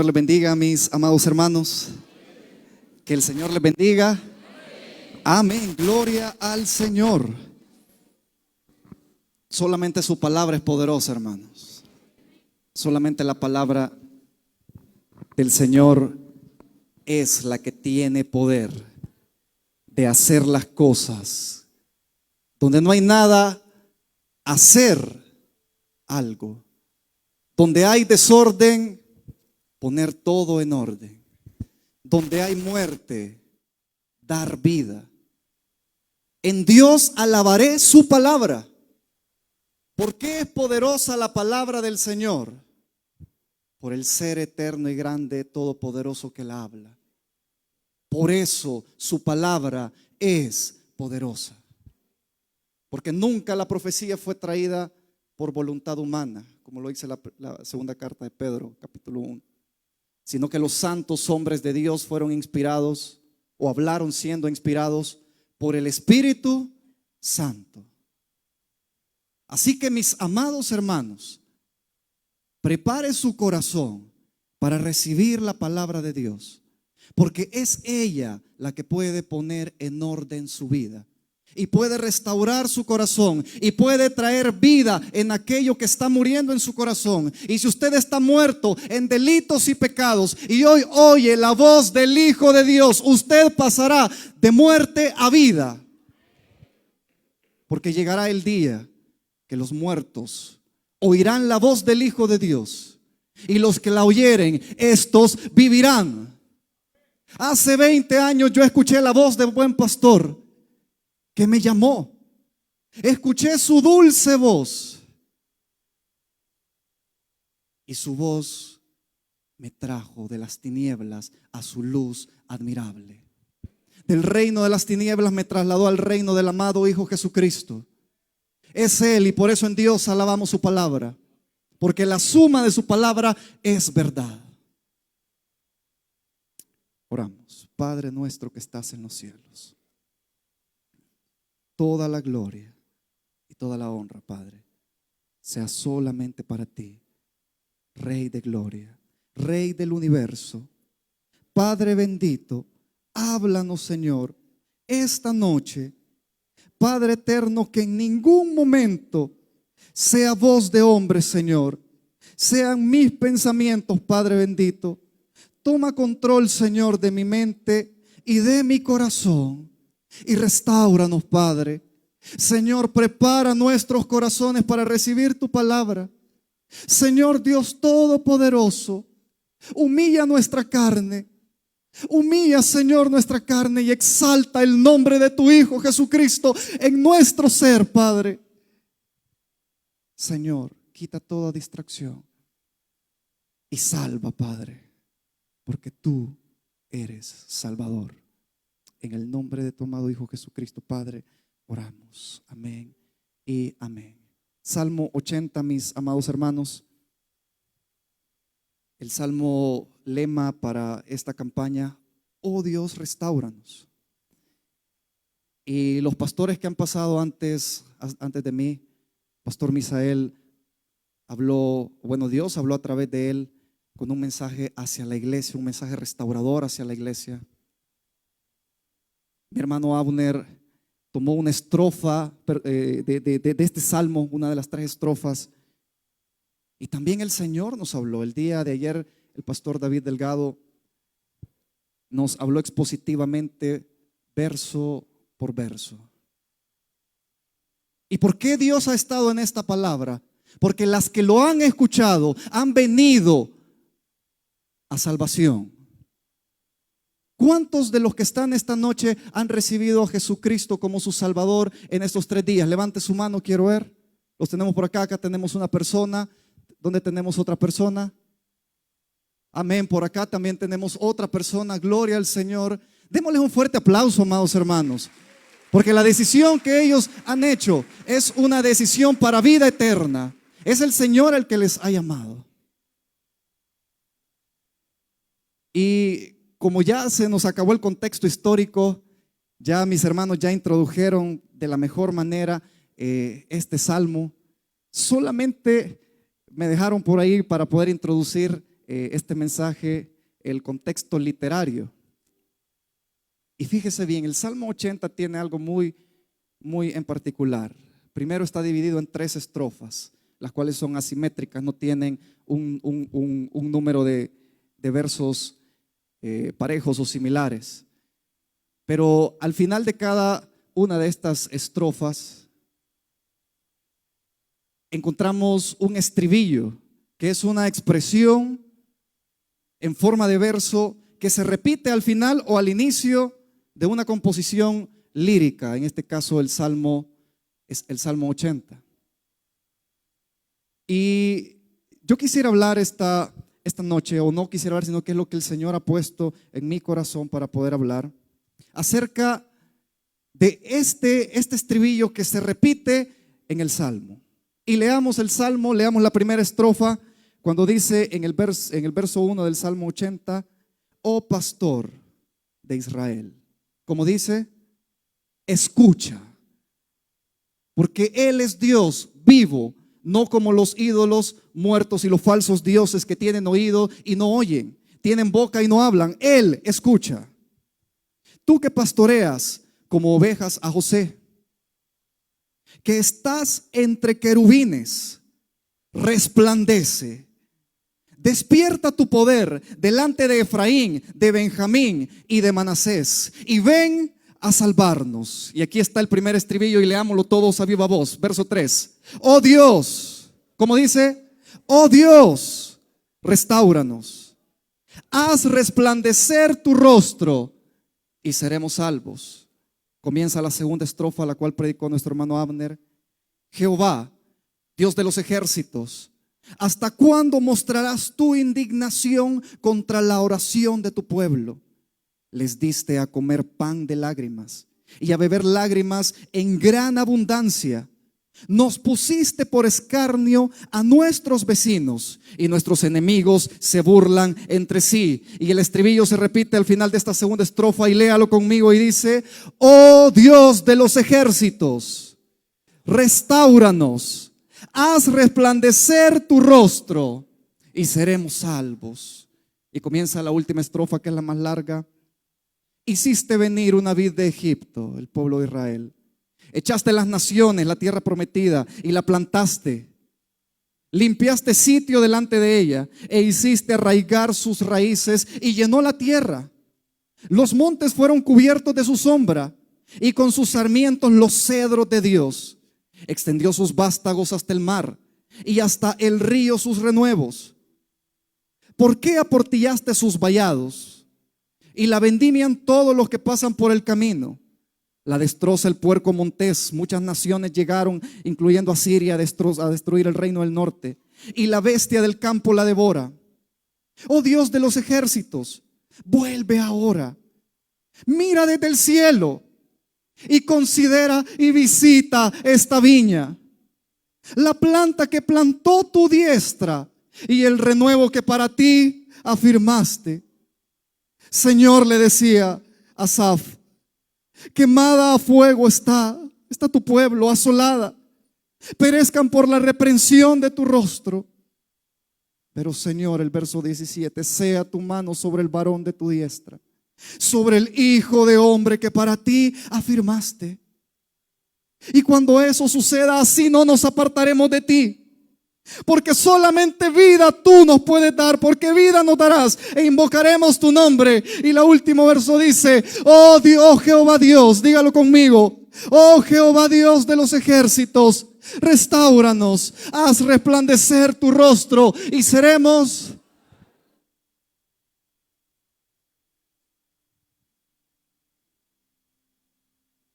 Dios les bendiga, mis amados hermanos. Que el Señor les bendiga. Amén. Gloria al Señor. Solamente su palabra es poderosa, hermanos. Solamente la palabra del Señor es la que tiene poder de hacer las cosas. Donde no hay nada, hacer algo. Donde hay desorden, poner todo en orden. Donde hay muerte, dar vida. En Dios alabaré su palabra. ¿Por qué es poderosa la palabra del Señor? Por el ser eterno y grande, todopoderoso que la habla. Por eso su palabra es poderosa. Porque nunca la profecía fue traída por voluntad humana, como lo dice la segunda carta de Pedro, capítulo 1. Sino que los santos hombres de Dios fueron inspirados o hablaron siendo inspirados por el Espíritu Santo. Así que, mis amados hermanos, prepare su corazón para recibir la palabra de Dios, porque es ella la que puede poner en orden su vida y puede restaurar su corazón y puede traer vida en aquello que está muriendo en su corazón. Y si usted está muerto en delitos y pecados y hoy oye la voz del Hijo de Dios, usted pasará de muerte a vida, porque llegará el día que los muertos oirán la voz del Hijo de Dios, y los que la oyeren, estos vivirán. Hace 20 años yo escuché la voz del buen pastor que me llamó. Escuché su dulce voz y su voz me trajo de las tinieblas a su luz admirable. Del reino de las tinieblas me trasladó al reino del amado Hijo Jesucristo. Es Él, y por eso en Dios alabamos su palabra, porque la suma de su palabra es verdad. Oramos. Padre nuestro que estás en los cielos, toda la gloria y toda la honra, Padre, sea solamente para ti, Rey de gloria, Rey del universo. Padre bendito, háblanos, Señor, esta noche. Padre eterno, que en ningún momento sea voz de hombre, Señor, sean mis pensamientos, Padre bendito. Toma control, Señor, de mi mente y de mi corazón y restáuranos, Padre. Señor, prepara nuestros corazones para recibir tu palabra. Señor Dios Todopoderoso, humilla nuestra carne. Humilla, Señor, nuestra carne y exalta el nombre de tu Hijo Jesucristo en nuestro ser, Padre. Señor, quita toda distracción y salva, Padre, porque tú eres Salvador. En el nombre de tu amado Hijo Jesucristo, Padre, oramos. Amén y amén. Salmo 80, mis amados hermanos. El salmo lema para esta campaña: oh Dios, restáuranos. Y los pastores que han pasado antes de mí, Pastor Misael habló, bueno, Dios habló a través de él con un mensaje hacia la iglesia, un mensaje restaurador hacia la iglesia. Mi hermano Abner tomó una estrofa de este salmo, una de las 3 estrofas. Y también el Señor nos habló. El día de ayer el pastor David Delgado nos habló expositivamente, verso por verso. ¿Y por qué Dios ha estado en esta palabra? Porque las que lo han escuchado han venido a salvación. ¿Cuántos de los que están esta noche han recibido a Jesucristo como su Salvador en estos 3 días? Levante su mano, quiero ver. Los tenemos por acá. Acá tenemos una persona. ¿Dónde tenemos otra persona? Amén. Por acá también tenemos otra persona. Gloria al Señor. Démosles un fuerte aplauso, amados hermanos, porque la decisión que ellos han hecho es una decisión para vida eterna. Es el Señor el que les ha llamado. Y como ya se nos acabó el contexto histórico, ya mis hermanos ya introdujeron de la mejor manera este salmo. Solamente me dejaron por ahí para poder introducir este mensaje el contexto literario. Y fíjese bien, el Salmo 80 tiene algo muy en particular. Primero está dividido en 3 estrofas, las cuales son asimétricas, no tienen un número de versos parejos o similares. Pero al final de cada una de estas estrofas encontramos un estribillo, que es una expresión en forma de verso que se repite al final o al inicio de una composición lírica, en este caso es el Salmo 80. Y yo quisiera hablar esta noche, o no quisiera hablar, sino que es lo que el Señor ha puesto en mi corazón para poder hablar, acerca de este estribillo que se repite en el Salmo. Y leamos el Salmo, leamos la primera estrofa, cuando dice en el verso 1 del Salmo 80, oh pastor de Israel. Como dice, escucha, porque Él es Dios vivo, no como los ídolos muertos y los falsos dioses que tienen oído y no oyen, tienen boca y no hablan. Él escucha. Tú que pastoreas como ovejas a José, que estás entre querubines, resplandece. Despierta tu poder delante de Efraín, de Benjamín y de Manasés, y ven a salvarnos. Y aquí está el primer estribillo y leámoslo todos a viva voz. Verso 3. Oh Dios, ¿cómo dice? Oh Dios, restáuranos. Haz resplandecer tu rostro y seremos salvos. Comienza la segunda estrofa, la cual predicó nuestro hermano Abner. Jehová, Dios de los ejércitos, ¿hasta cuándo mostrarás tu indignación contra la oración de tu pueblo? Les diste a comer pan de lágrimas y a beber lágrimas en gran abundancia. Nos pusiste por escarnio a nuestros vecinos y nuestros enemigos se burlan entre sí. Y el estribillo se repite al final de esta segunda estrofa y léalo conmigo y dice, oh Dios de los ejércitos, restáuranos, haz resplandecer tu rostro y seremos salvos. Y comienza la última estrofa, que es la más larga. Hiciste venir una vid de Egipto, el pueblo de Israel. Echaste las naciones, la tierra prometida, y la plantaste. Limpiaste sitio delante de ella e hiciste arraigar sus raíces y llenó la tierra. Los montes fueron cubiertos de su sombra y con sus sarmientos los cedros de Dios. Extendió sus vástagos hasta el mar y hasta el río sus renuevos. ¿Por qué aportillaste sus vallados y la vendimian todos los que pasan por el camino? La destroza el puerco montés. Muchas naciones llegaron, incluyendo a Siria, a destruir el reino del norte. Y la bestia del campo la devora. Oh Dios de los ejércitos, vuelve ahora. Mira desde el cielo y considera y visita esta viña, la planta que plantó tu diestra y el renuevo que para ti afirmaste. Señor, le decía Asaf, quemada a fuego está tu pueblo, asolada. Perezcan por la reprensión de tu rostro. Pero Señor, el verso 17, sea tu mano sobre el varón de tu diestra, sobre el hijo de hombre que para ti afirmaste. Y cuando eso suceda, así no nos apartaremos de ti. Porque solamente vida tú nos puedes dar, porque vida nos darás e invocaremos tu nombre. Y el último verso dice, oh Dios, oh Jehová Dios, dígalo conmigo, oh Jehová Dios de los ejércitos, restáuranos, haz resplandecer tu rostro y seremos.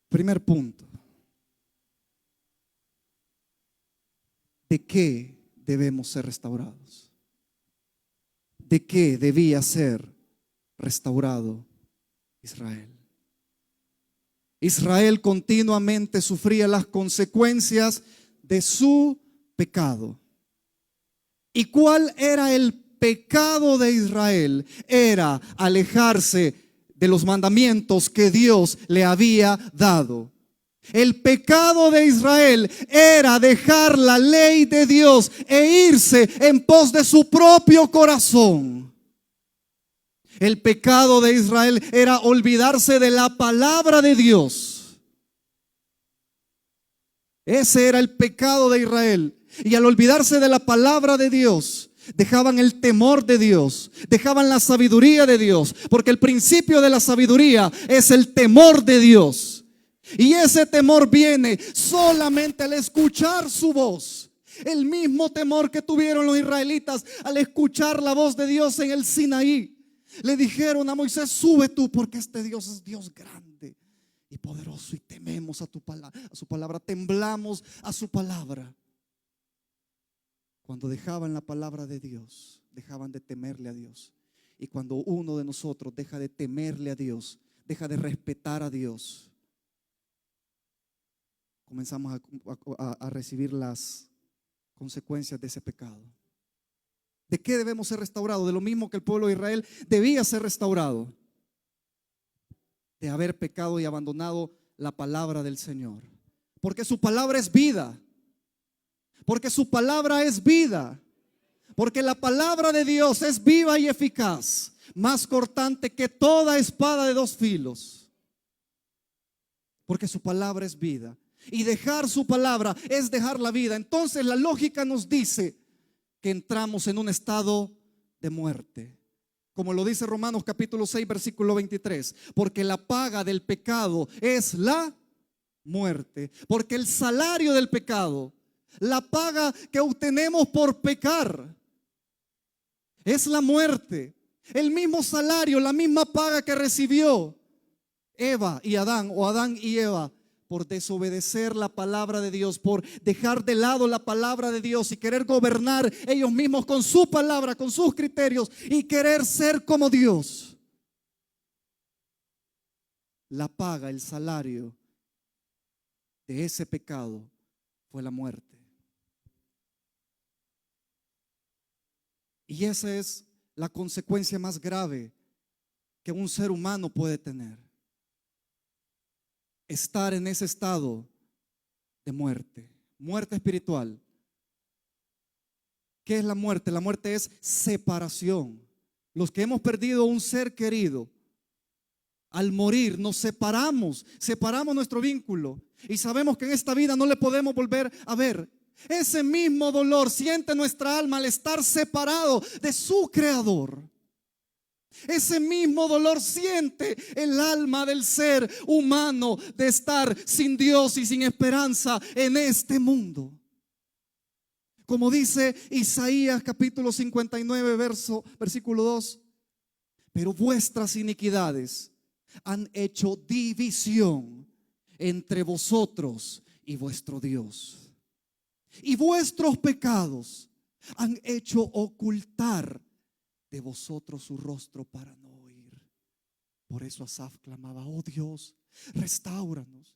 Primer punto. ¿De qué debemos ser restaurados? ¿De qué debía ser restaurado Israel? Israel continuamente sufría las consecuencias de su pecado. ¿Y cuál era el pecado de Israel? Era alejarse de los mandamientos que Dios le había dado. El pecado de Israel era dejar la ley de Dios e irse en pos de su propio corazón. El pecado de Israel era olvidarse de la palabra de Dios. Ese era el pecado de Israel. Y al olvidarse de la palabra de Dios, dejaban el temor de Dios, dejaban la sabiduría de Dios, porque el principio de la sabiduría es el temor de Dios. Y ese temor viene solamente al escuchar su voz. El mismo temor que tuvieron los israelitas al escuchar la voz de Dios en el Sinaí. Le dijeron a Moisés: sube tú, porque este Dios es Dios grande y poderoso, y tememos a su palabra, temblamos a su palabra. Cuando dejaban la palabra de Dios, dejaban de temerle a Dios. Y cuando uno de nosotros deja de temerle a Dios, deja de respetar a Dios, comenzamos a recibir las consecuencias de ese pecado. ¿De qué debemos ser restaurados? De lo mismo que el pueblo de Israel debía ser restaurado, de haber pecado y abandonado la palabra del Señor. Porque su palabra es vida. Porque su palabra es vida. Porque la palabra de Dios es viva y eficaz, más cortante que toda espada de dos filos. Porque su palabra es vida. Y dejar su palabra es dejar la vida. Entonces la lógica nos dice que entramos en un estado de muerte. Como lo dice Romanos capítulo 6 versículo 23. Porque la paga del pecado es la muerte. Porque el salario del pecado, la paga que obtenemos por pecar, es la muerte. El mismo salario, la misma paga que recibió Eva y Adán, o Adán y Eva, por desobedecer la palabra de Dios, por dejar de lado la palabra de Dios y querer gobernar ellos mismos con su palabra, con sus criterios, y querer ser como Dios. La paga, el salario de ese pecado fue la muerte. Y esa es la consecuencia más grave que un ser humano puede tener: estar en ese estado de muerte, muerte espiritual. ¿Qué es la muerte? La muerte es separación. Los que hemos perdido un ser querido, al morir nos separamos nuestro vínculo, y sabemos que en esta vida no le podemos volver a ver. Ese mismo dolor siente nuestra alma al estar separado de su creador. Ese mismo dolor siente el alma del ser humano de estar sin Dios y sin esperanza en este mundo. Como dice Isaías capítulo 59 versículo 2: pero vuestras iniquidades han hecho división entre vosotros y vuestro Dios, y vuestros pecados han hecho ocultar de vosotros su rostro para no oír. Por eso Asaf clamaba: oh Dios, restáuranos.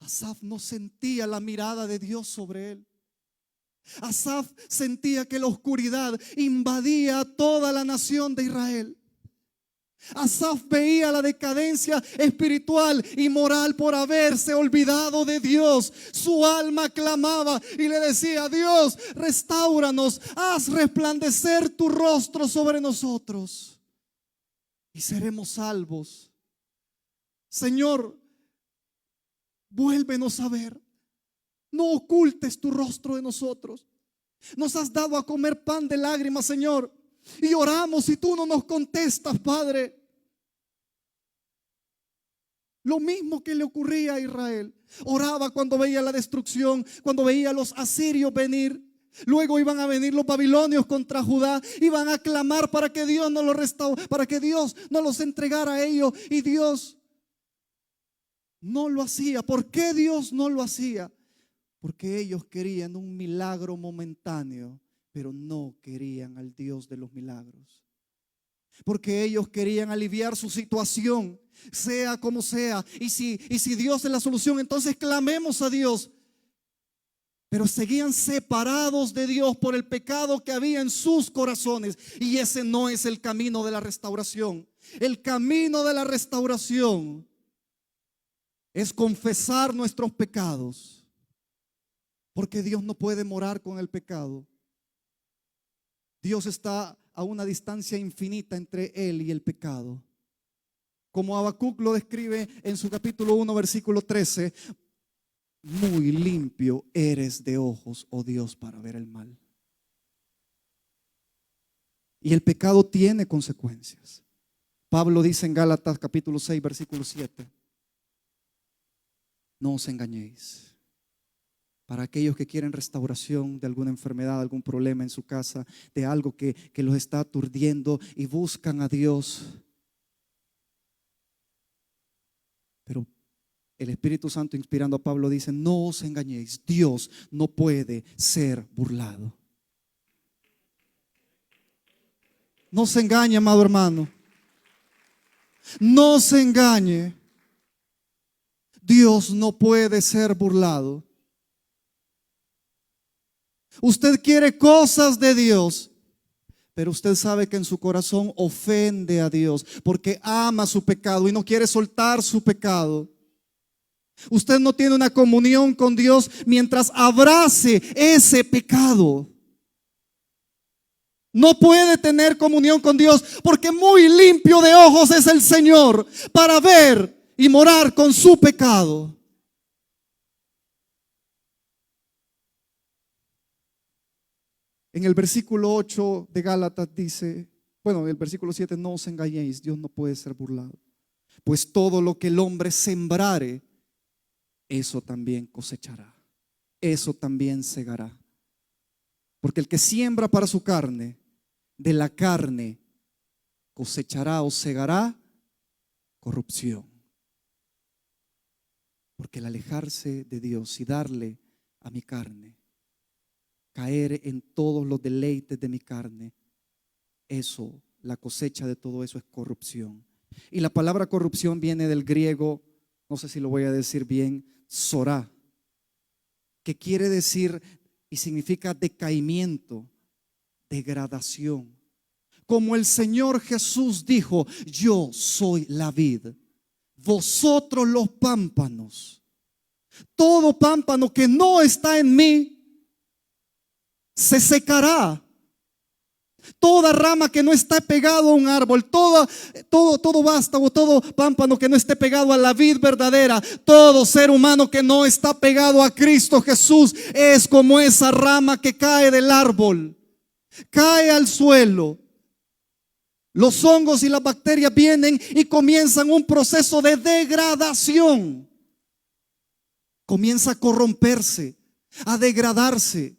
Asaf no sentía la mirada de Dios sobre él. Asaf sentía que la oscuridad invadía a toda la nación de Israel. Asaf veía la decadencia espiritual y moral por haberse olvidado de Dios. Su alma clamaba y le decía: Dios, restáuranos, haz resplandecer tu rostro sobre nosotros y seremos salvos. Señor, vuélvenos a ver. No ocultes tu rostro de nosotros. Nos has dado a comer pan de lágrimas, Señor, y oramos y tú no nos contestas, Padre. Lo mismo que le ocurría a Israel. Oraba cuando veía la destrucción, cuando veía a los asirios venir. Luego iban a venir los babilonios contra Judá. Iban a clamar para que Dios no los restaurara, para que Dios no los entregara a ellos. Y Dios no lo hacía. ¿Por qué Dios no lo hacía? Porque ellos querían un milagro momentáneo, pero no querían al Dios de los milagros. Porque ellos querían aliviar su situación, sea como sea. Y si Dios es la solución, entonces clamemos a Dios. Pero seguían separados de Dios por el pecado que había en sus corazones. Y ese no es el camino de la restauración. El camino de la restauración es confesar nuestros pecados, porque Dios no puede morar con el pecado. Dios está a una distancia infinita entre Él y el pecado. Como Habacuc lo describe en su capítulo 1, versículo 13, muy limpio eres de ojos, oh Dios, para ver el mal. Y el pecado tiene consecuencias. Pablo dice en Gálatas capítulo 6, versículo 7, no os engañéis. Para aquellos que quieren restauración de alguna enfermedad, algún problema en su casa, de algo que los está aturdiendo y buscan a Dios. Pero el Espíritu Santo, inspirando a Pablo, dice: no os engañéis, Dios no puede ser burlado. No se engañe, amado hermano. No se engañe. Dios no puede ser burlado. Usted quiere cosas de Dios, pero usted sabe que en su corazón ofende a Dios porque ama su pecado y no quiere soltar su pecado. Usted no tiene una comunión con Dios mientras abrace ese pecado. No puede tener comunión con Dios porque muy limpio de ojos es el Señor para ver y morar con su pecado. En el versículo 8 de Gálatas dice, bueno, en el versículo 7, no os engañéis, Dios no puede ser burlado. Pues todo lo que el hombre sembrare, eso también cosechará, eso también segará. Porque el que siembra para su carne, de la carne cosechará o segará corrupción. Porque el alejarse de Dios y darle a mi carne, caer en todos los deleites de mi carne, eso, la cosecha de todo eso es corrupción. Y la palabra corrupción viene del griego, no sé si lo voy a decir bien, zorá, que quiere decir y significa decaimiento, degradación. Como el Señor Jesús dijo: yo soy la vid, vosotros los pámpanos. Todo pámpano que no está en mí se secará. Toda rama que no está pegado a un árbol, todo vástago, todo pámpano que no esté pegado a la vid verdadera, todo ser humano que no está pegado a Cristo Jesús es como esa rama que cae del árbol, cae al suelo. Los hongos y las bacterias vienen y comienzan un proceso de degradación. Comienza a corromperse, a degradarse,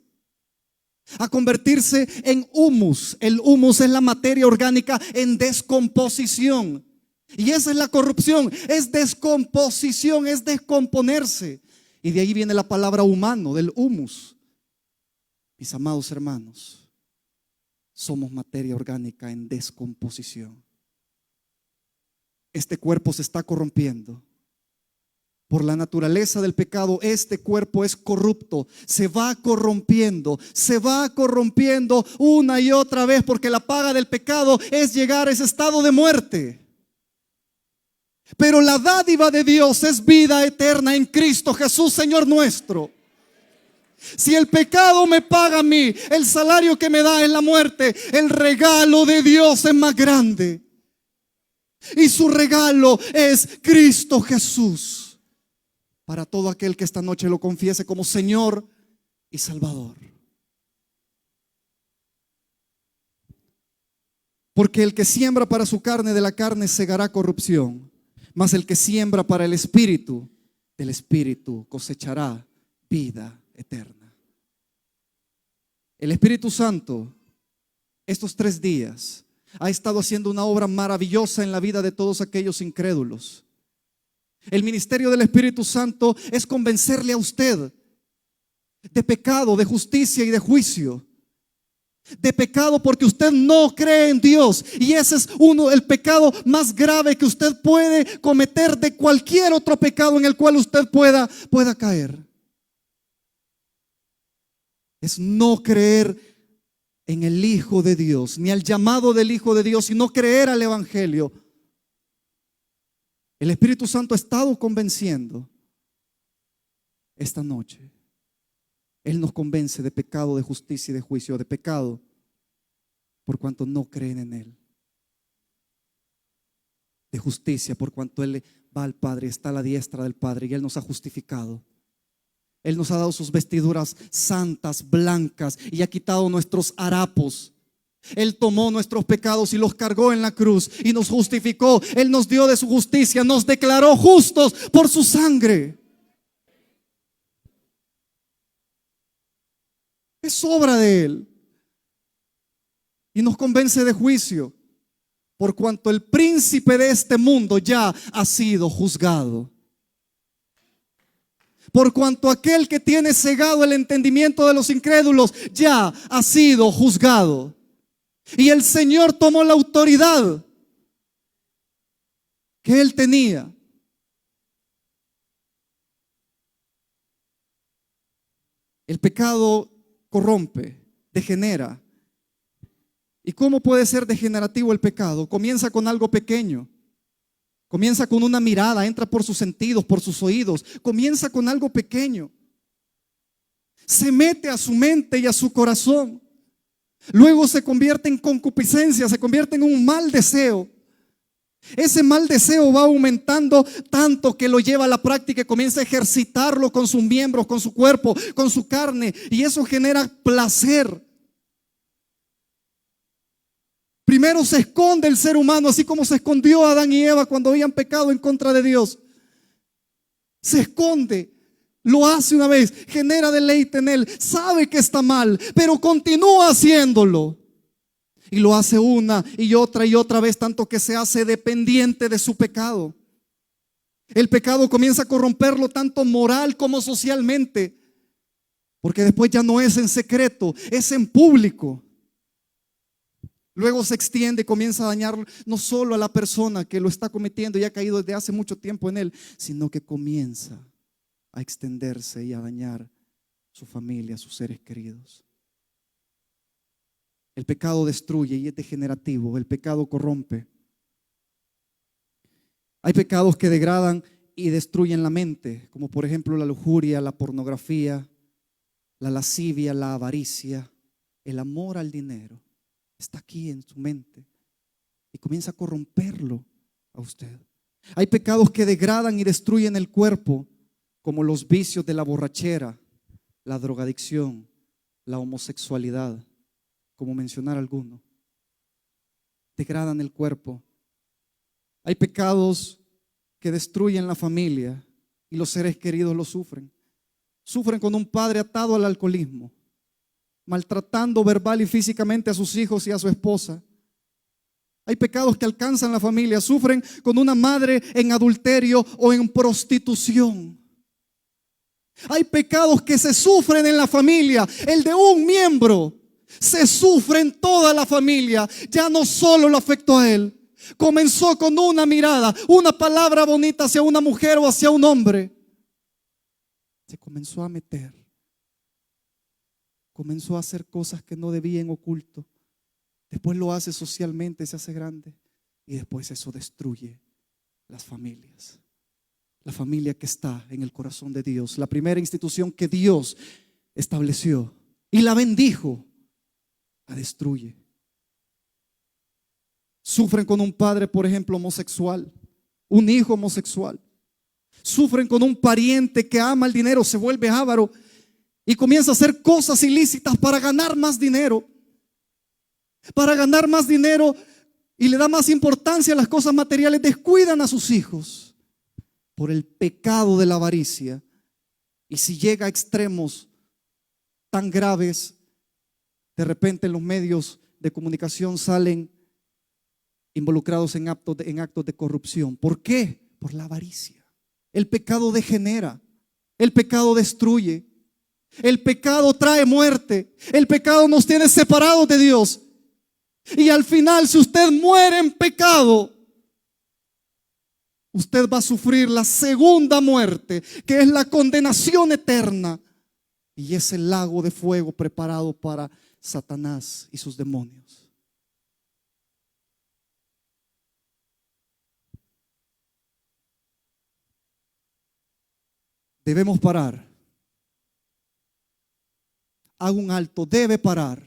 a convertirse en humus. El humus es la materia orgánica en descomposición. Y esa es la corrupción, es descomposición, es descomponerse. Y de ahí viene la palabra humano, del humus. Mis amados hermanos, somos materia orgánica en descomposición. Este cuerpo se está corrompiendo. Por la naturaleza del pecado, este cuerpo es corrupto, se va corrompiendo una y otra vez, porque la paga del pecado es llegar a ese estado de muerte. Pero la dádiva de Dios es vida eterna en Cristo Jesús, Señor nuestro. Si el pecado me paga a mí, el salario que me da es la muerte, el regalo de Dios es más grande. Y su regalo es Cristo Jesús. Para todo aquel que esta noche lo confiese como Señor y Salvador. Porque el que siembra para su carne, de la carne segará corrupción, mas el que siembra para el Espíritu, del Espíritu cosechará vida eterna. El Espíritu Santo, estos 3 días, ha estado haciendo una obra maravillosa en la vida de todos aquellos incrédulos. El ministerio del Espíritu Santo es convencerle a usted de pecado, de justicia y de juicio. De pecado porque usted no cree en Dios, y ese es el pecado más grave que usted puede cometer de cualquier otro pecado en el cual usted pueda caer. Es no creer en el Hijo de Dios, ni al llamado del Hijo de Dios, y no creer al Evangelio. El Espíritu Santo ha estado convenciendo esta noche. Él nos convence de pecado, de justicia y de juicio. De pecado por cuanto no creen en Él. De justicia por cuanto Él va al Padre, está a la diestra del Padre y Él nos ha justificado. Él nos ha dado sus vestiduras santas, blancas, y ha quitado nuestros harapos. Él tomó nuestros pecados y los cargó en la cruz y nos justificó. Él nos dio de su justicia, nos declaró justos por su sangre. Es obra de Él. Y nos convence de juicio, por cuanto el príncipe de este mundo ya ha sido juzgado. Por cuanto aquel que tiene cegado el entendimiento de los incrédulos ya ha sido juzgado. Y el Señor tomó la autoridad que Él tenía. El pecado corrompe, degenera. ¿Y cómo puede ser degenerativo el pecado? Comienza con algo pequeño. Comienza con una mirada, entra por sus sentidos, por sus oídos. Comienza con algo pequeño. Se mete a su mente y a su corazón. Luego se convierte en concupiscencia, se convierte en un mal deseo. Ese mal deseo va aumentando tanto que lo lleva a la práctica y comienza a ejercitarlo con sus miembros, con su cuerpo, con su carne. Y eso genera placer. Primero se esconde el ser humano, así como se escondió Adán y Eva cuando habían pecado en contra de Dios. Se esconde, lo hace una vez, genera deleite en él, sabe que está mal, pero continúa haciéndolo. Y lo hace una y otra vez, tanto que se hace dependiente de su pecado. El pecado comienza a corromperlo tanto moral como socialmente, porque después ya no es en secreto, es en público. Luego se extiende, comienza a dañar no solo a la persona que lo está cometiendo y ha caído desde hace mucho tiempo en él, sino que comienza a extenderse y a dañar su familia, sus seres queridos. El pecado destruye y es degenerativo, el pecado corrompe. Hay pecados que degradan y destruyen la mente, como por ejemplo la lujuria, la pornografía, la lascivia, la avaricia, el amor al dinero. Está aquí en su mente y comienza a corromperlo a usted. Hay pecados que degradan y destruyen el cuerpo, como los vicios de la borrachera, la drogadicción, la homosexualidad, como mencionar alguno. Degradan el cuerpo. Hay pecados que destruyen la familia y los seres queridos lo sufren. Sufren con un padre atado al alcoholismo, maltratando verbal y físicamente a sus hijos y a su esposa. Hay pecados que alcanzan la familia, sufren con una madre en adulterio o en prostitución. Hay pecados que se sufren en la familia, el de un miembro se sufre en toda la familia. Ya no solo lo afectó a él, comenzó con una mirada, una palabra bonita hacia una mujer o hacia un hombre. Se comenzó a meter. Comenzó a hacer cosas que no debía en oculto. Después lo hace socialmente, se hace grande. Y después eso destruye las familias. La familia que está en el corazón de Dios. La primera institución que Dios estableció y la bendijo, la destruye. Sufren con un padre, por ejemplo, homosexual. Un hijo homosexual. Sufren con un pariente que ama el dinero, se vuelve avaro y comienza a hacer cosas ilícitas para ganar más dinero. Para ganar más dinero y le da más importancia a las cosas materiales. Descuidan a sus hijos por el pecado de la avaricia. Y si llega a extremos tan graves, de repente en los medios de comunicación salen involucrados en actos de corrupción. ¿Por qué? Por la avaricia. El pecado degenera, el pecado destruye. El pecado trae muerte. El pecado nos tiene separados de Dios. Y al final, si usted muere en pecado, usted va a sufrir la segunda muerte, que es la condenación eterna. Y es el lago de fuego preparado para Satanás y sus demonios. Debemos parar. Haga un alto, debe parar.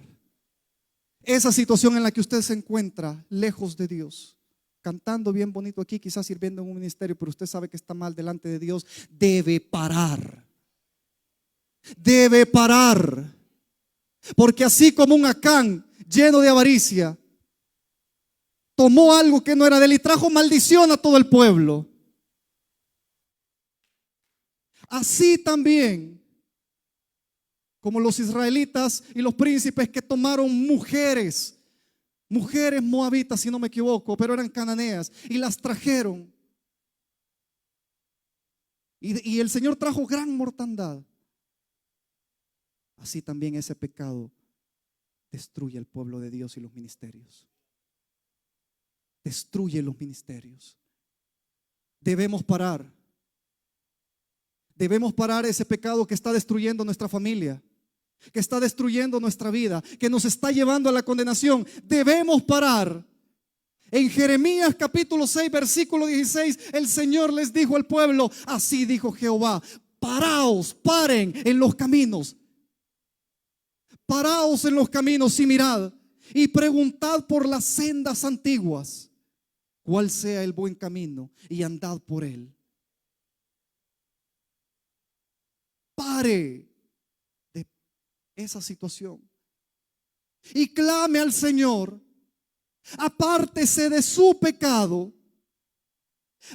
Esa situación en la que usted se encuentra lejos de Dios, cantando bien bonito aquí, quizás sirviendo en un ministerio, pero usted sabe que está mal delante de Dios, debe parar. Debe parar. Porque así como un Acán lleno de avaricia tomó algo que no era de él y trajo maldición a todo el pueblo, así también como los israelitas y los príncipes que tomaron mujeres moabitas, si no me equivoco, pero eran cananeas, y las trajeron. Y el Señor trajo gran mortandad. Así también ese pecado destruye el pueblo de Dios y los ministerios. Destruye los ministerios. Debemos parar. Debemos parar ese pecado que está destruyendo nuestra familia, que está destruyendo nuestra vida, que nos está llevando a la condenación. Debemos parar. En Jeremías capítulo 6 versículo 16, el Señor les dijo al pueblo: así dijo Jehová, paraos, paren en los caminos. Paraos en los caminos y mirad y preguntad por las sendas antiguas cuál sea el buen camino y andad por él. Pare de esa situación y clame al Señor. Apártese de su pecado.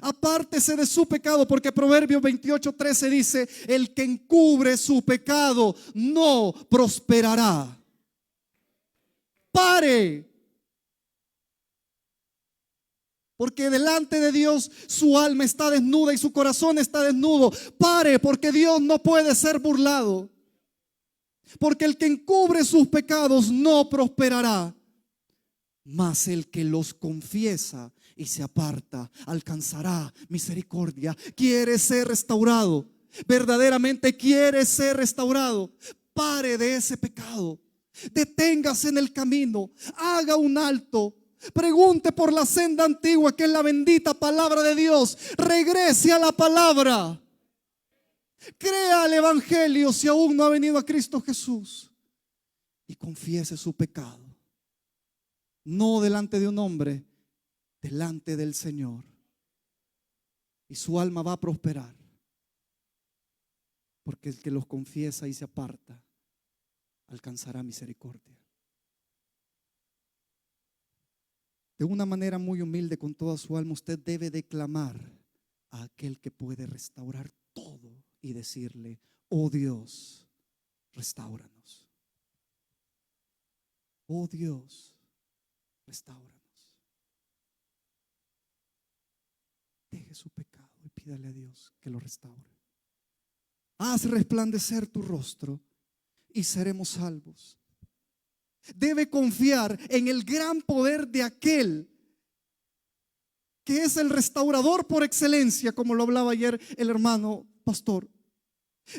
Apártese de su pecado, porque Proverbios 28:13 dice: el que encubre su pecado no prosperará. Pare. Porque delante de Dios su alma está desnuda y su corazón está desnudo. Pare, porque Dios no puede ser burlado. Porque el que encubre sus pecados no prosperará. Mas el que los confiesa y se aparta alcanzará misericordia. Quiere ser restaurado, verdaderamente quiere ser restaurado. Pare de ese pecado. Deténgase en el camino. Haga un alto. Pregunte por la senda antigua, que es la bendita palabra de Dios. Regrese a la palabra. Crea el evangelio si aún no ha venido a Cristo Jesús. Y confiese su pecado. No delante de un hombre, delante del Señor. Y su alma va a prosperar. Porque el que los confiesa y se aparta alcanzará misericordia. De una manera muy humilde, con toda su alma, usted debe declamar a aquel que puede restaurar todo y decirle: oh Dios, restáuranos. Oh Dios, restáuranos. Deje su pecado y pídale a Dios que lo restaure. Haz resplandecer tu rostro y seremos salvos. Debe confiar en el gran poder de aquel que es el restaurador por excelencia, como lo hablaba ayer el hermano pastor.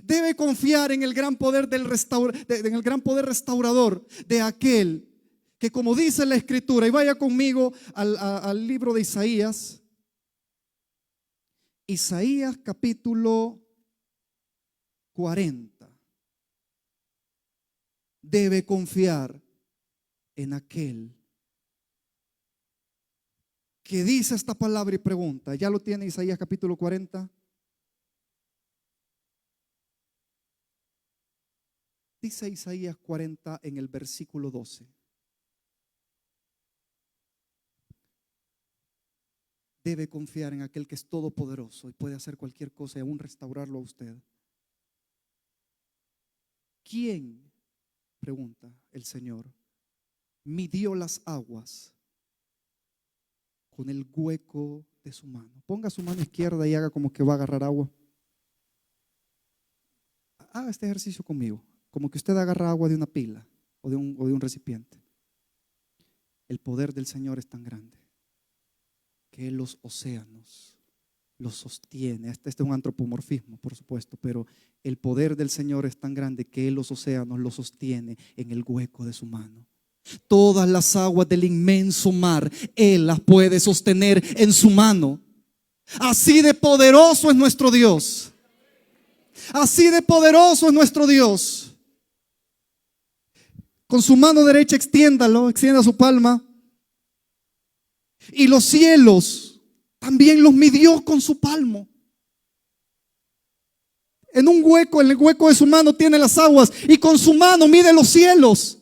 Debe confiar en el gran poder en el gran poder restaurador de aquel que, como dice la Escritura, y vaya conmigo al libro de Isaías. Isaías capítulo 40. Debe confiar en aquel que dice esta palabra y pregunta. ¿Ya lo tiene Isaías capítulo 40? Dice Isaías 40 en el versículo 12. Debe confiar en aquel que es todopoderoso y puede hacer cualquier cosa y aún restaurarlo a usted. ¿Quién, pregunta el Señor, midió las aguas con el hueco de su mano? Ponga su mano izquierda y haga como que va a agarrar agua. Haga este ejercicio conmigo, como que usted agarra agua de una pila o de un recipiente. El poder del Señor es tan grande que los océanos los sostiene. Este es un antropomorfismo, por supuesto, pero el poder del Señor es tan grande que los océanos los sostiene en el hueco de su mano. Todas las aguas del inmenso mar Él las puede sostener en su mano. Así de poderoso es nuestro Dios. Así de poderoso es nuestro Dios. Con su mano derecha extienda su palma. Y los cielos también los midió con su palmo. En el hueco de su mano tiene las aguas y con su mano mide los cielos.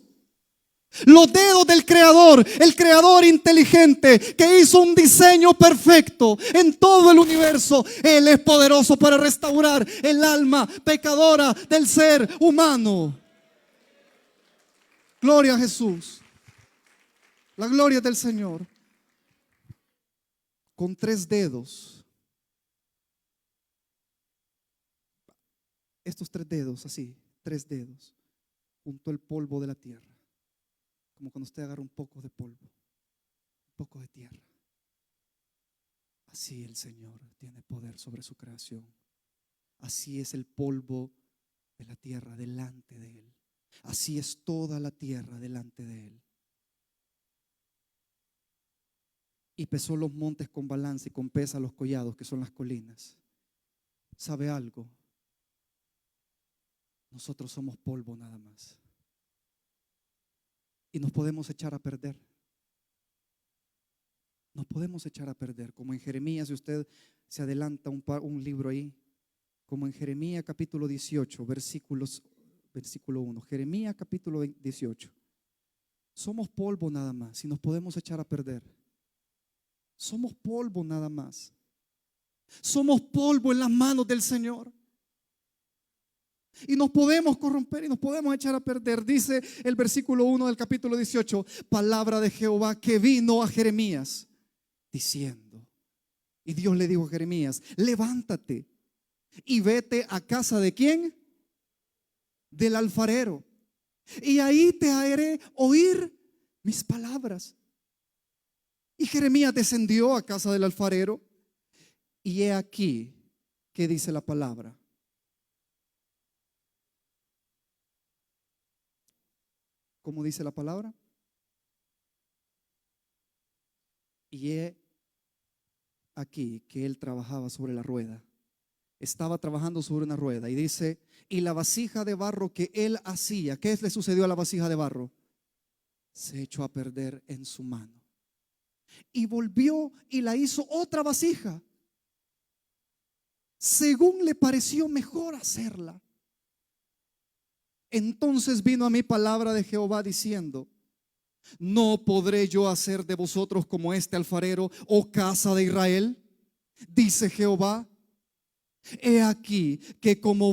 Los dedos del Creador, el Creador inteligente que hizo un diseño perfecto en todo el universo. Él es poderoso para restaurar el alma pecadora del ser humano. Gloria a Jesús. La gloria del Señor. Con 3 dedos. Estos 3 dedos, así, 3 dedos, juntó el polvo de la tierra. Como cuando usted agarra un poco de polvo, un poco de tierra. Así el Señor tiene poder sobre su creación. Así es el polvo de la tierra delante de Él. Así es toda la tierra delante de Él. Y pesó los montes con balanza y con pesa los collados, que son las colinas. ¿Sabe algo? Nosotros somos polvo nada más. Y nos podemos echar a perder. Nos podemos echar a perder. Como en Jeremías, si usted se adelanta un libro ahí, como en Jeremías capítulo 18, versículo 1. Jeremías capítulo 18. Somos polvo nada más y nos podemos echar a perder. Somos polvo nada más. Somos polvo en las manos del Señor. Y nos podemos corromper y nos podemos echar a perder. Dice el versículo 1 del capítulo 18: palabra de Jehová que vino a Jeremías diciendo. Y Dios le dijo a Jeremías: levántate y vete a casa de ¿quién? Del alfarero. Y ahí te haré oír mis palabras. Y Jeremías descendió a casa del alfarero. Y he aquí que dice la palabra. ¿Cómo dice la palabra? Y he aquí que él trabajaba sobre la rueda. Estaba trabajando sobre una rueda. Y dice: y la vasija de barro que él hacía, ¿qué le sucedió a la vasija de barro? Se echó a perder en su mano. Y volvió y la hizo otra vasija, según le pareció mejor hacerla. Entonces vino a mí palabra de Jehová diciendo: ¿no podré yo hacer de vosotros como este alfarero, oh casa de Israel? Dice Jehová: he aquí que como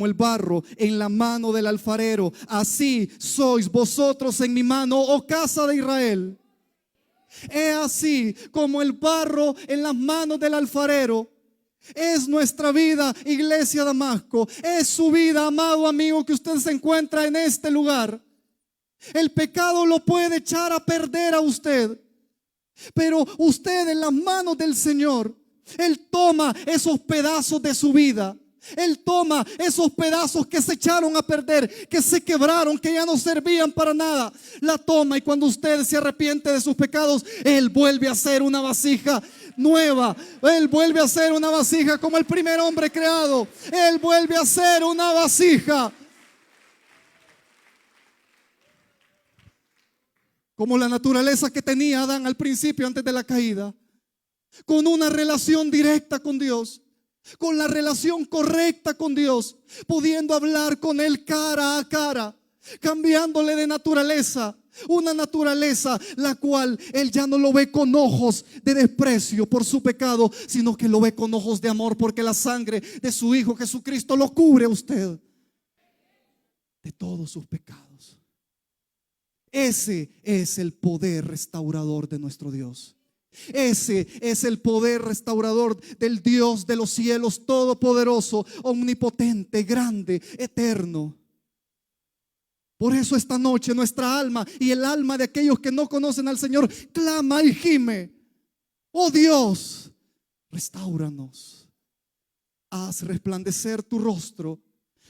el barro en la mano del alfarero, así sois vosotros en mi mano, oh casa de Israel. He así como el barro en las manos del alfarero. Es nuestra vida, Iglesia Damasco. Es su vida, amado amigo, que usted se encuentra en este lugar. El pecado lo puede echar a perder a usted, pero usted en las manos del Señor, Él toma esos pedazos de su vida. Él toma esos pedazos que se echaron a perder, que se quebraron, que ya no servían para nada. La toma, y cuando usted se arrepiente de sus pecados, Él vuelve a hacer una vasija nueva. Él vuelve a hacer una vasija como el primer hombre creado. Él vuelve a hacer una vasija como la naturaleza que tenía Adán al principio, antes de la caída, con una relación directa con Dios, con la relación correcta con Dios, pudiendo hablar con Él cara a cara, cambiándole de naturaleza. Una naturaleza la cual Él ya no lo ve con ojos de desprecio por su pecado, sino que lo ve con ojos de amor, porque la sangre de su Hijo Jesucristo lo cubre a usted de todos sus pecados. Ese es el poder restaurador de nuestro Dios. Ese es el poder restaurador del Dios de los cielos, todopoderoso, omnipotente, grande, eterno. Por eso esta noche nuestra alma y el alma de aquellos que no conocen al Señor clama y gime: oh Dios, restáuranos, haz resplandecer tu rostro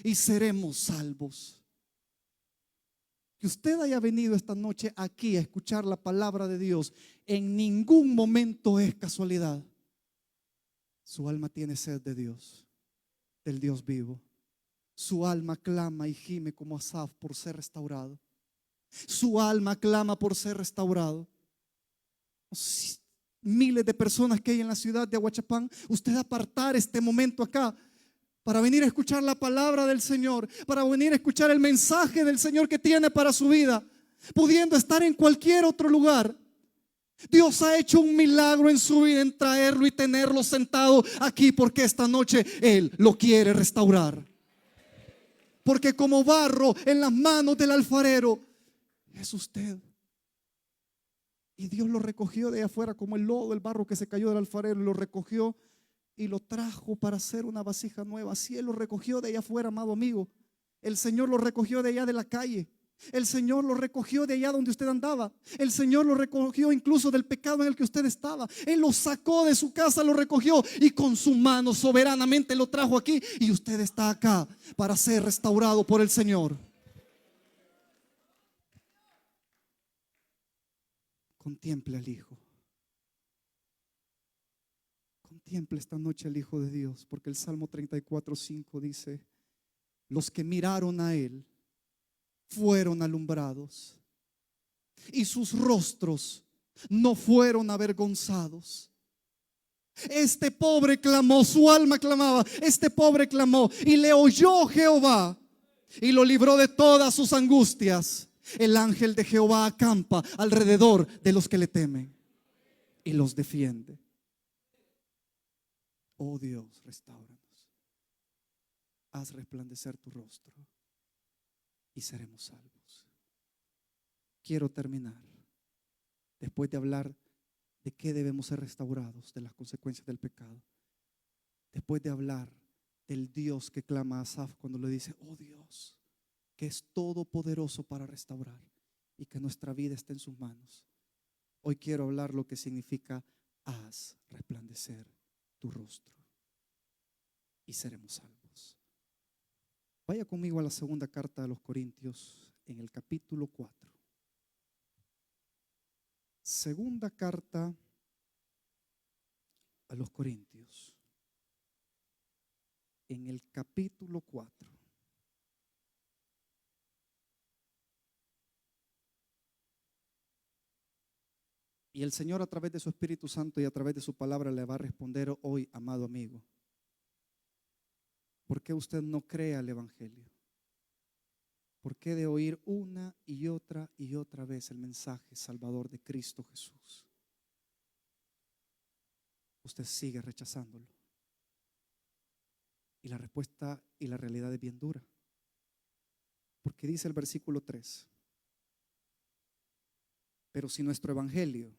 y seremos salvos. Que usted haya venido esta noche aquí a escuchar la palabra de Dios, en ningún momento es casualidad. Su alma tiene sed de Dios. del Dios vivo. Su alma clama y gime como Asaf por ser restaurado. Su alma clama por ser restaurado. Miles de personas que hay en la ciudad de Ahuachapán, usted apartar este momento acá para venir a escuchar la palabra del Señor, para venir a escuchar el mensaje del Señor que tiene para su vida, pudiendo estar en cualquier otro lugar. Dios ha hecho un milagro en su vida en traerlo y tenerlo sentado aquí, porque esta noche Él lo quiere restaurar. Porque como barro en las manos del alfarero es usted. Y Dios lo recogió de allá afuera como el lodo, el barro que se cayó del alfarero, lo recogió y lo trajo para hacer una vasija nueva. Así Él lo recogió de allá afuera, amado amigo. El Señor lo recogió de allá de la calle. El Señor lo recogió de allá donde usted andaba. El Señor lo recogió incluso del pecado en el que usted estaba. Él lo sacó de su casa, lo recogió y con su mano soberanamente lo trajo aquí. Y usted está acá para ser restaurado por el Señor. Contemple al Hijo. Contemple esta noche al Hijo de Dios, porque el Salmo 34:5 dice: los que miraron a Él fueron alumbrados y sus rostros no fueron avergonzados. Este pobre clamó, su alma clamaba, este pobre clamó y le oyó Jehová y lo libró de todas sus angustias. El ángel de Jehová acampa alrededor de los que le temen y los defiende. Oh Dios, restáuranos. Haz resplandecer tu rostro y seremos salvos. Quiero terminar después de hablar de qué debemos ser restaurados, de las consecuencias del pecado. Después de hablar del Dios que clama a Asaf cuando le dice: oh Dios, que es todopoderoso para restaurar y que nuestra vida está en sus manos. Hoy quiero hablar lo que significa: haz resplandecer tu rostro y seremos salvos. Vaya conmigo a la segunda carta a los Corintios en el capítulo 4. Segunda carta a los Corintios en el capítulo 4. Y el Señor, a través de su Espíritu Santo y a través de su palabra, le va a responder hoy, amado amigo: ¿por qué usted no cree al Evangelio? ¿Por qué de oír una y otra vez el mensaje salvador de Cristo Jesús, usted sigue rechazándolo? Y la respuesta y la realidad es bien dura. Porque dice el versículo 3: pero si nuestro evangelio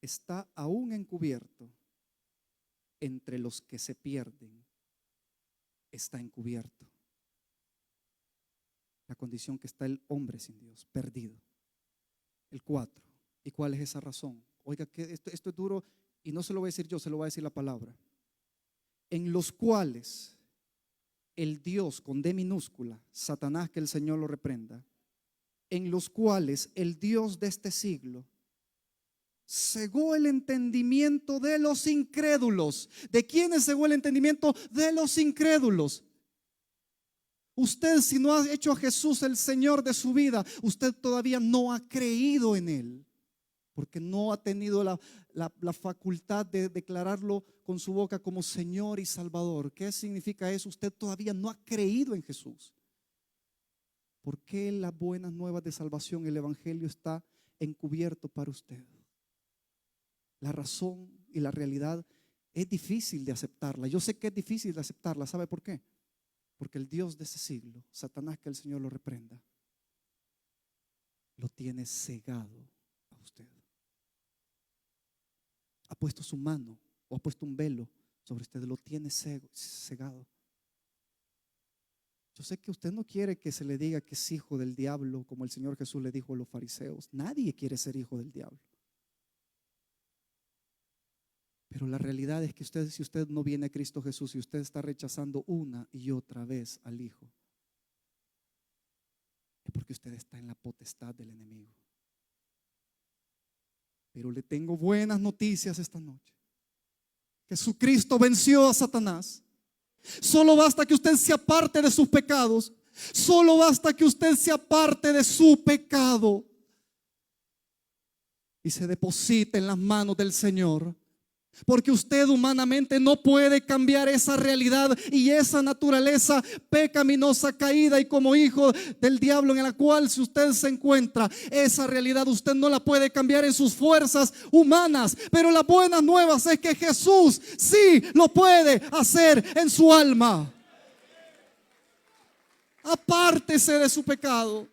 está aún encubierto, entre los que se pierden está encubierto. La condición que está el hombre sin Dios, perdido. El 4. ¿Y cuál es esa razón? Oiga, que esto es duro y no se lo voy a decir yo, se lo va a decir la palabra. En los cuales el Dios con D minúscula, Satanás, que el Señor lo reprenda, en los cuales el Dios de este siglo cegó el entendimiento de los incrédulos. ¿De quiénes cegó el entendimiento? De los incrédulos. Usted, si no ha hecho a Jesús el Señor de su vida, usted todavía no ha creído en Él, porque no ha tenido la facultad de declararlo con su boca como Señor y Salvador. ¿Qué significa eso? Usted todavía no ha creído en Jesús. ¿Por qué las buenas nuevas de salvación, el Evangelio, está encubierto para usted? La razón y la realidad es difícil de aceptarla. Yo sé que es difícil de aceptarla. ¿Sabe por qué? Porque el Dios de ese siglo, Satanás, que el Señor lo reprenda, lo tiene cegado a usted. Ha puesto su mano o ha puesto un velo sobre usted, lo tiene cegado. Yo sé que usted no quiere que se le diga que es hijo del diablo, como el Señor Jesús le dijo a los fariseos. Nadie quiere ser hijo del diablo. Pero la realidad es que si usted no viene a Cristo Jesús y usted está rechazando una y otra vez al Hijo, es porque usted está en la potestad del enemigo. Pero le tengo buenas noticias esta noche. Jesucristo venció a Satanás. Solo basta que usted se aparte de sus pecados. Solo basta que usted se aparte de su pecado y se deposite en las manos del Señor. Porque usted humanamente no puede cambiar esa realidad y esa naturaleza pecaminosa, caída y como hijo del diablo en la cual si usted se encuentra, esa realidad usted no la puede cambiar en sus fuerzas humanas. Pero las buenas nuevas es que Jesús sí lo puede hacer en su alma. Apártese de su pecado.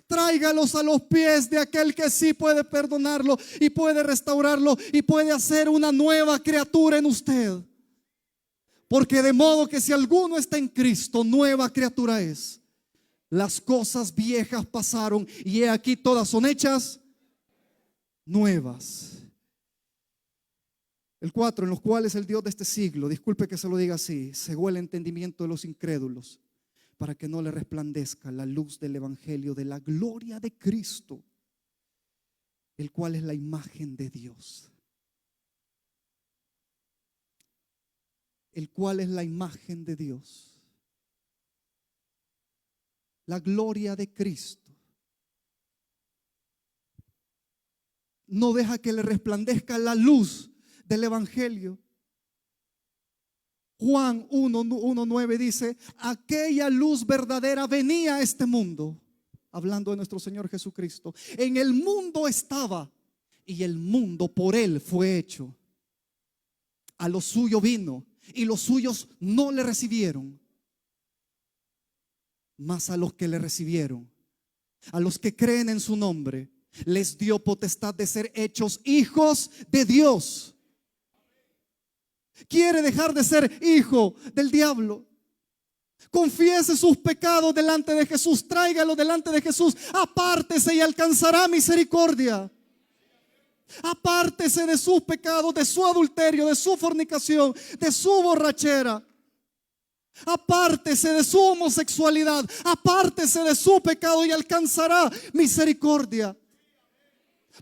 Tráigalos a los pies de aquel que sí puede perdonarlo y puede restaurarlo y puede hacer una nueva criatura en usted. Porque de modo que si alguno está en Cristo, nueva criatura es. Las cosas viejas pasaron y he aquí todas son hechas nuevas. El 4, en los cuales el Dios de este siglo, disculpe que se lo diga así, cegó el entendimiento de los incrédulos, para que no le resplandezca la luz del evangelio de la gloria de Cristo, el cual es la imagen de Dios. El cual es la imagen de Dios. La gloria de Cristo. No deja que le resplandezca la luz del evangelio. Juan 1:9 dice: aquella luz verdadera venía a este mundo, hablando de nuestro Señor Jesucristo. En el mundo estaba y el mundo por él fue hecho. A lo suyo vino y los suyos no le recibieron. Mas a los que le recibieron, a los que creen en su nombre, les dio potestad de ser hechos hijos de Dios. ¿Quiere dejar de ser hijo del diablo? Confiese sus pecados delante de Jesús, tráigalo delante de Jesús, apártese y alcanzará misericordia. Apártese de sus pecados, de su adulterio, de su fornicación, de su borrachera. Apártese de su homosexualidad, apártese de su pecado y alcanzará misericordia.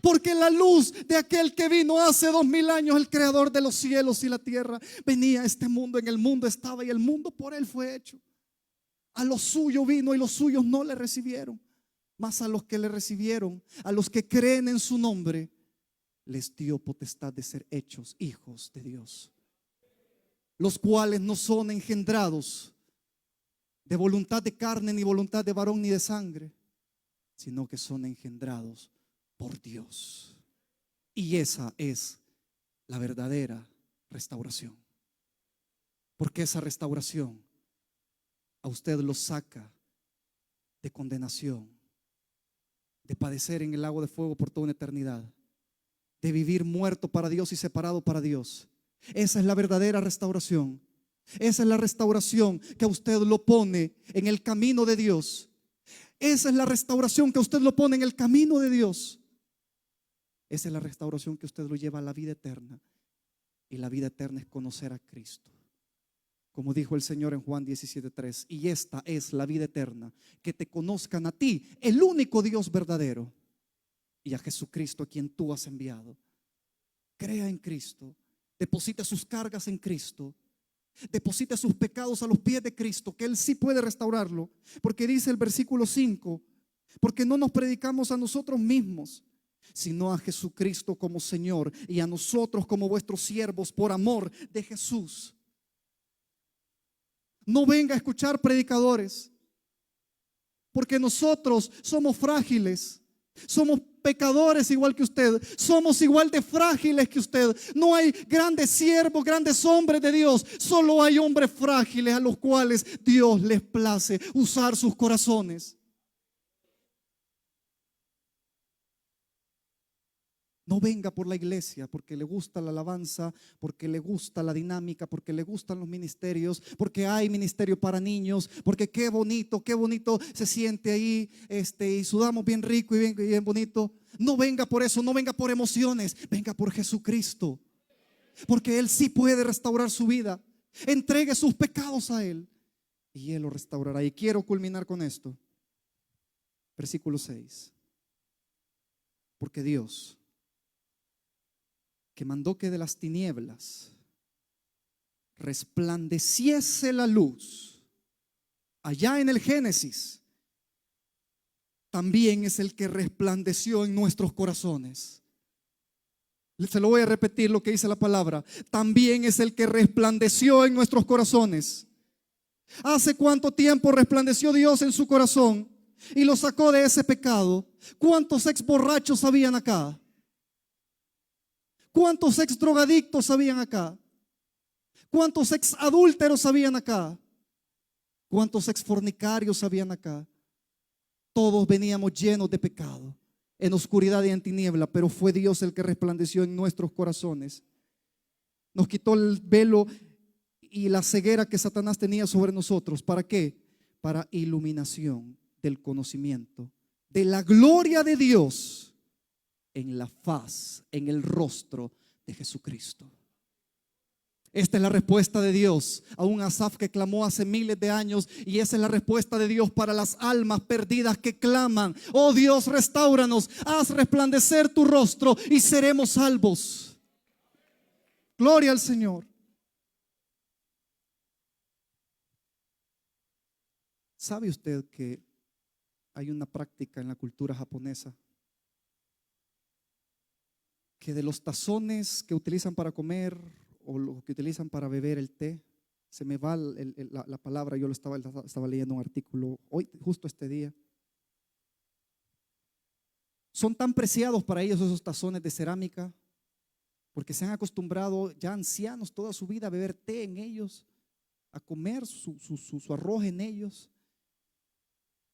Porque la luz de aquel que vino hace 2000 años, el creador de los cielos y la tierra, venía a este mundo, en el mundo estaba y el mundo por él fue hecho. A lo suyo vino y los suyos no le recibieron. Mas a los que le recibieron, a los que creen en su nombre, les dio potestad de ser hechos hijos de Dios, los cuales no son engendrados de voluntad de carne, ni voluntad de varón, ni de sangre, sino que son engendrados por Dios. Y esa es la verdadera restauración. Porque esa restauración a usted lo saca de condenación, de padecer en el lago de fuego por toda una eternidad, de vivir muerto para Dios y separado para Dios. Esa es la verdadera restauración. Esa es la restauración que a usted lo pone en el camino de Dios. Esa es la restauración que a usted lo pone en el camino de Dios. Esa es la restauración que usted lo lleva a la vida eterna. Y la vida eterna es conocer a Cristo. Como dijo el Señor en Juan 17:3, y esta es la vida eterna, que te conozcan a ti, el único Dios verdadero, y a Jesucristo a quien tú has enviado. Crea en Cristo, deposita sus cargas en Cristo, deposita sus pecados a los pies de Cristo, que Él sí puede restaurarlo. Porque dice el versículo 5, porque no nos predicamos a nosotros mismos, sino a Jesucristo como Señor, y a nosotros como vuestros siervos por amor de Jesús. No venga a escuchar predicadores, porque nosotros somos frágiles, somos pecadores igual que usted, somos igual de frágiles que usted. No hay grandes siervos, grandes hombres de Dios, solo hay hombres frágiles a los cuales Dios les place usar sus corazones. No venga por la iglesia porque le gusta la alabanza, porque le gusta la dinámica, porque le gustan los ministerios, porque hay ministerio para niños, porque qué bonito se siente ahí, y sudamos bien rico y bien bonito. No venga por eso, no venga por emociones, venga por Jesucristo, porque Él sí puede restaurar su vida. Entregue sus pecados a Él y Él lo restaurará. Y quiero culminar con esto. Versículo 6. Porque Dios, que mandó que de las tinieblas resplandeciese la luz, allá en el Génesis, también es el que resplandeció en nuestros corazones. Se lo voy a repetir lo que dice la palabra. También es el que resplandeció en nuestros corazones. ¿Hace cuánto tiempo resplandeció Dios en su corazón y lo sacó de ese pecado? ¿Cuántos ex borrachos habían acá? ¿Cuántos ex drogadictos habían acá? ¿Cuántos ex adúlteros habían acá? ¿Cuántos ex fornicarios habían acá? Todos veníamos llenos de pecado, en oscuridad y en tiniebla, pero fue Dios el que resplandeció en nuestros corazones. Nos quitó el velo y la ceguera que Satanás tenía sobre nosotros. ¿Para qué? Para iluminación del conocimiento de la gloria de Dios en la faz, en el rostro de Jesucristo. Esta es la respuesta de Dios a un Asaf que clamó hace miles de años, y esa es la respuesta de Dios para las almas perdidas que claman: oh Dios, restáuranos, haz resplandecer tu rostro y seremos salvos. Gloria al Señor. ¿Sabe usted que hay una práctica en la cultura japonesa que de los tazones que utilizan para comer o lo que utilizan para beber el té, se me va la palabra, yo lo estaba leyendo un artículo hoy, justo este día, son tan preciados para ellos esos tazones de cerámica, porque se han acostumbrado ya ancianos toda su vida a beber té en ellos, a comer su arroz en ellos,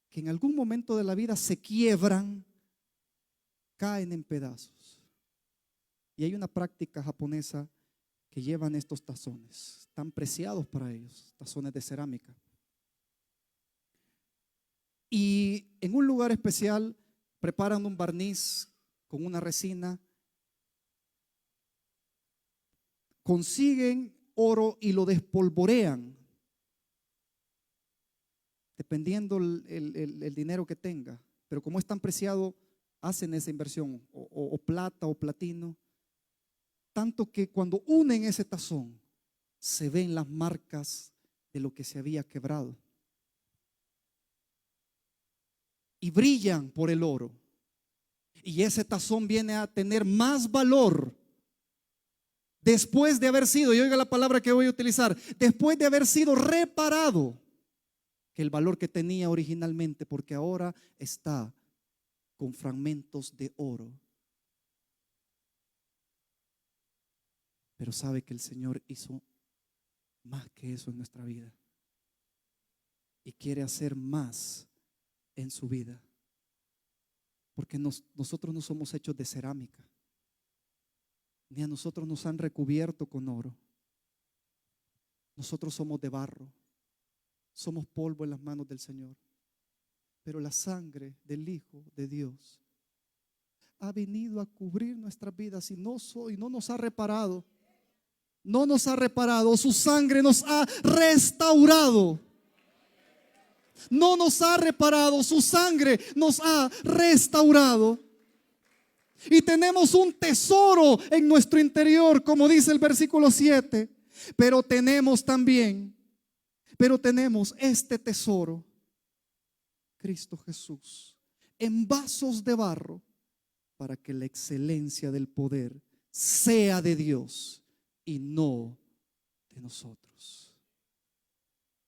que en algún momento de la vida se quiebran, caen en pedazos. Y hay una práctica japonesa que llevan estos tazones tan preciados para ellos, tazones de cerámica, y en un lugar especial preparan un barniz con una resina, consiguen oro y lo despolvorean dependiendo el dinero que tenga, pero como es tan preciado, hacen esa inversión, o plata o platino, tanto que cuando unen ese tazón se ven las marcas de lo que se había quebrado y brillan por el oro, y ese tazón viene a tener más valor después de haber sido, y oiga la palabra que voy a utilizar, después de haber sido reparado, que el valor que tenía originalmente, porque ahora está con fragmentos de oro. Pero sabe que el Señor hizo más que eso en nuestra vida y quiere hacer más en su vida, porque nosotros no somos hechos de cerámica, ni a nosotros nos han recubierto con oro. Nosotros somos de barro, somos polvo en las manos del Señor, pero la sangre del Hijo de Dios ha venido a cubrir nuestras vidas y no nos ha reparado. No nos ha reparado, su sangre nos ha restaurado. No nos ha reparado, su sangre nos ha restaurado. Y tenemos un tesoro en nuestro interior, como dice el versículo 7. Pero tenemos este tesoro, Cristo Jesús, en vasos de barro, para que la excelencia del poder sea de Dios y no de nosotros.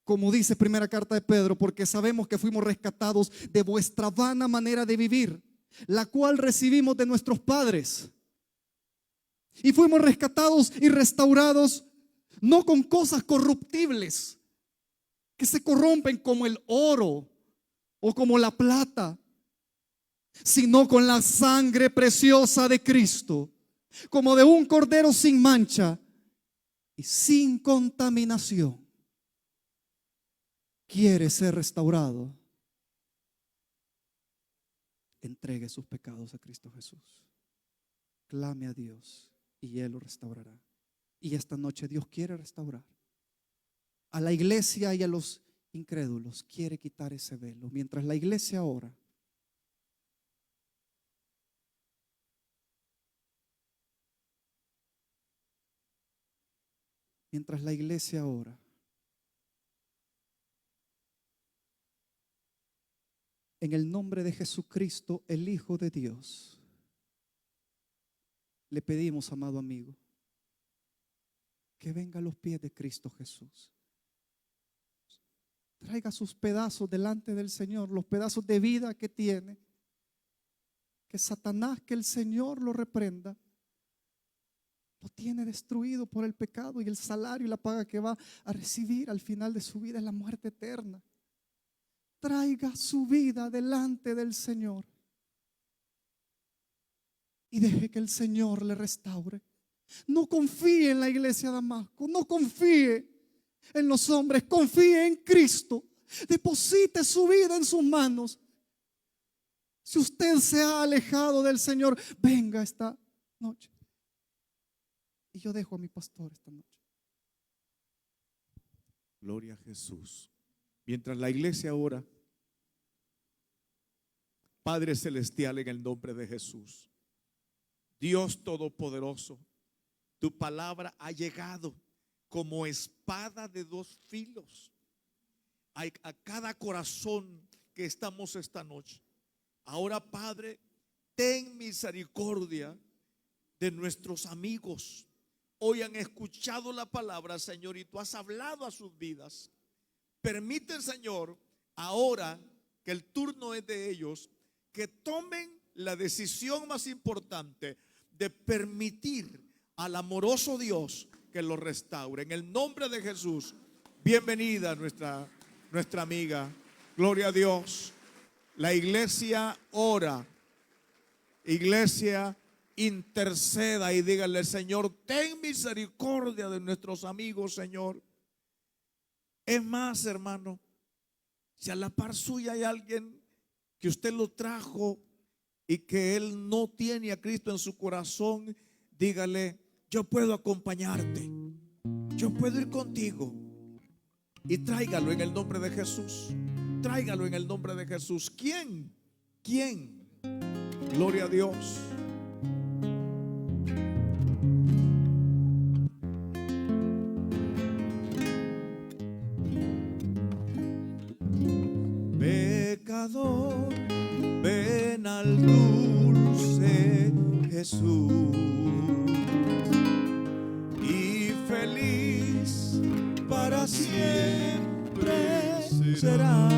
Como dice primera carta de Pedro, porque sabemos que fuimos rescatados de vuestra vana manera de vivir, la cual recibimos de nuestros padres, y fuimos rescatados y restaurados no con cosas corruptibles que se corrompen como el oro o como la plata, sino con la sangre preciosa de Cristo, como de un cordero sin mancha y sin contaminación. ¿Quiere ser restaurado? Entregue sus pecados a Cristo Jesús. Clame a Dios y Él lo restaurará. Y esta noche Dios quiere restaurar a la iglesia y a los incrédulos. Quiere quitar ese velo. Mientras la iglesia ora, Mientras la iglesia ora, en el nombre de Jesucristo, el Hijo de Dios, le pedimos, amado amigo, que venga a los pies de Cristo Jesús. Traiga sus pedazos delante del Señor, los pedazos de vida que tiene. Que Satanás, que el Señor lo reprenda, lo tiene destruido por el pecado, y el salario y la paga que va a recibir al final de su vida es la muerte eterna. Traiga su vida delante del Señor y deje que el Señor le restaure. No confíe en la iglesia de Damasco, no confíe en los hombres, confíe en Cristo. Deposite su vida en sus manos. Si usted se ha alejado del Señor, venga esta noche. Y yo dejo a mi pastor esta noche. Gloria a Jesús. Mientras la iglesia ora, Padre Celestial, en el nombre de Jesús, Dios Todopoderoso, tu palabra ha llegado como espada de dos filos a cada corazón que estamos esta noche. Ahora, Padre, ten misericordia de nuestros amigos. Hoy han escuchado la palabra, Señor, y tú has hablado a sus vidas. Permite, Señor, ahora que el turno es de ellos, que tomen la decisión más importante de permitir al amoroso Dios que los restaure. En el nombre de Jesús, bienvenida nuestra amiga. Gloria a Dios. La iglesia ora. Iglesia, interceda y dígale: Señor, ten misericordia de nuestros amigos, Señor. Es más, hermano, si a la par suya hay alguien que usted lo trajo y que él no tiene a Cristo en su corazón, dígale: yo puedo acompañarte, yo puedo ir contigo. Y tráigalo en el nombre de Jesús. Tráigalo en el nombre de Jesús. ¿Quién? ¿Quién? Gloria a Dios. Pecador, ven al dulce Jesús, y feliz para siempre será,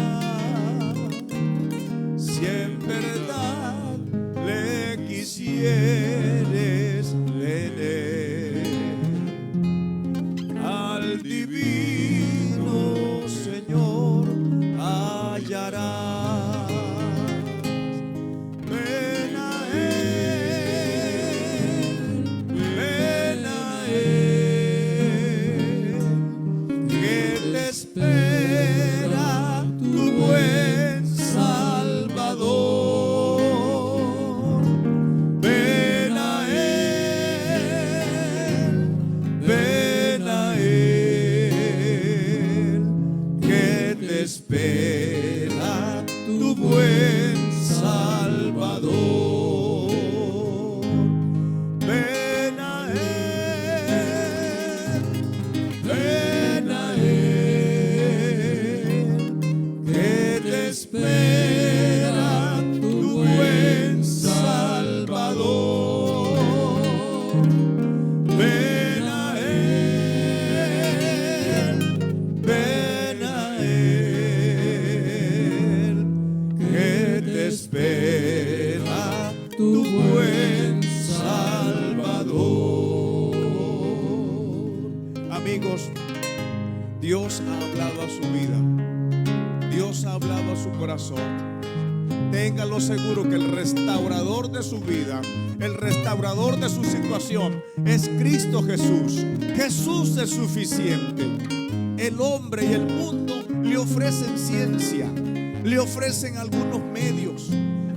si en verdad le quisieres tener. Al divino Señor hallarás. Ven a Él, ven a Él, que te espera tu buen Salvador. Ven a Él, ven a Él, que te espera tu buen Salvador. Ven a Él, ven a Él, que te espera tu buen Salvador. Ven a Él, ven a Él, que te espera tu buen Salvador. Amigos, Dios ha hablado a su vida. Dios ha hablado a su corazón. Téngalo seguro que el restaurador de su vida, el restaurador de su situación, es Cristo Jesús. Jesús es suficiente. El hombre y el mundo le ofrecen ciencia, le ofrecen algunos medios,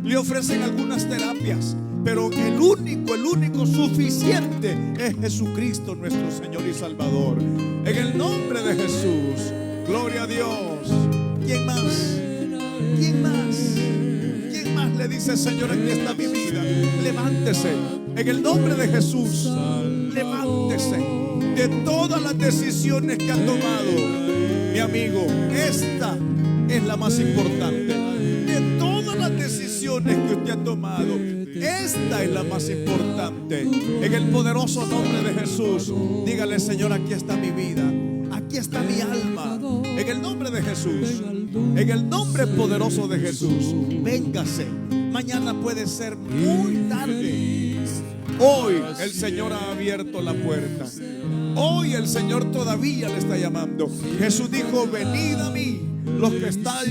le ofrecen algunas terapias, pero el único suficiente es Jesucristo, nuestro Señor y Salvador. En el nombre de Jesús, gloria a Dios. ¿Quién más? ¿Quién más? ¿Quién más le dice: Señor, aquí está mi vida? Levántese, En el nombre de Jesús, levántese de todas las decisiones que ha tomado. Mi amigo, esta es la más importante. De todas las decisiones que usted ha tomado, esta es la más importante. En el poderoso nombre de Jesús, dígale: Señor, aquí está mi vida, aquí está mi alma. En el nombre de Jesús, en el nombre poderoso de Jesús, véngase. Mañana puede ser muy tarde. Hoy el Señor ha abierto la puerta. Hoy el Señor todavía le está llamando. Jesús dijo: venid a mí, los que están